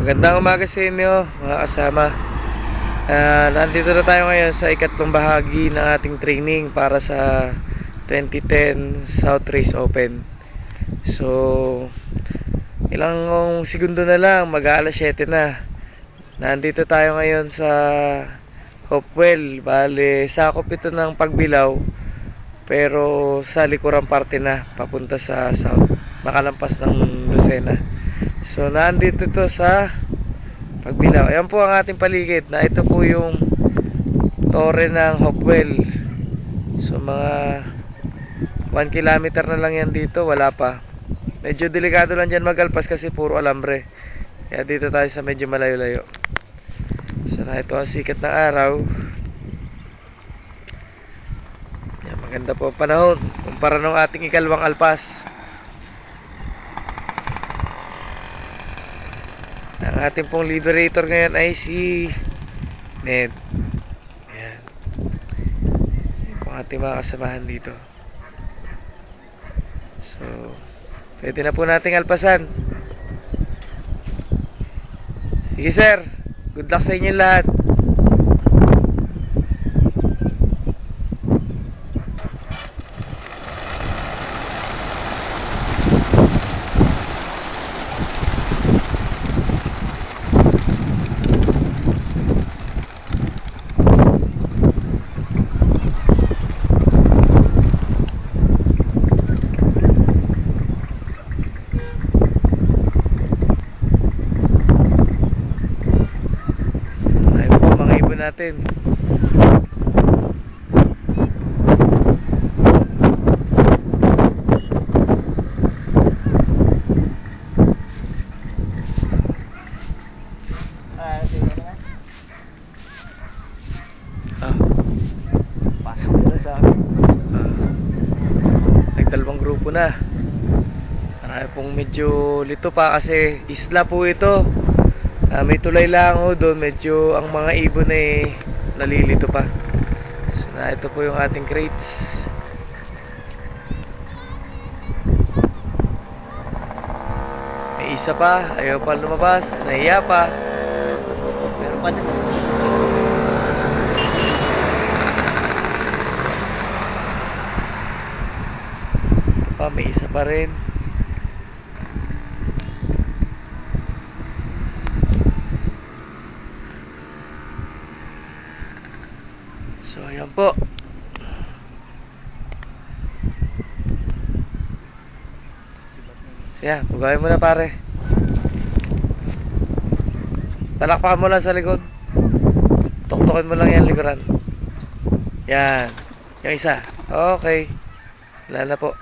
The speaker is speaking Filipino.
Magandang umaga sa inyo mga kasama. Nandito na tayo ngayon sa ikatlong bahagi ng ating training para sa 2010 South Race Open. So, ilang segundo na lang, mag-aalas 7 na. Nandito tayo ngayon sa Hopewell. Bale, sakop ito ng Pagbilao, pero sa likurang parte na, papunta sa South, makalampas ng Lucena. So, nandito to sa Pagbilao. Ayan po ang ating paligid, na ito po yung tore ng Hopewell. So, mga 1 kilometer na lang yan dito, wala pa. Medyo delikado lang dyan magalpas kasi puro alambre. Kaya dito tayo sa medyo malayo-layo. So, na ito ang sikat ng araw. Yan, maganda po ang panahon kumpara ng ating ikalawang alpas. Ang ating pong liberator ngayon ay si Ned. Ayan. Ayan po ating mga kasamahan dito. So, pwede na po nating alpasan. Sige sir, good luck sa inyo lahat. Natin. Pasok na sa akin. Nagdalawang grupo na. Marami pong medyo lito pa kasi isla po ito. May tulay lang doon, medyo ang mga ibon ay nalilito pa. So, ito po yung ating crates. May isa pa, ayaw pa lumabas, nahiya pa. Pero pa din. Ito pa, may isa pa rin. So, ayan po. Siya, pugawin mo na pare. Palakpakan mo lang sa likod. Tuktukin mo lang yan likuran. Yan. Yung isa. Okay. Wala na po.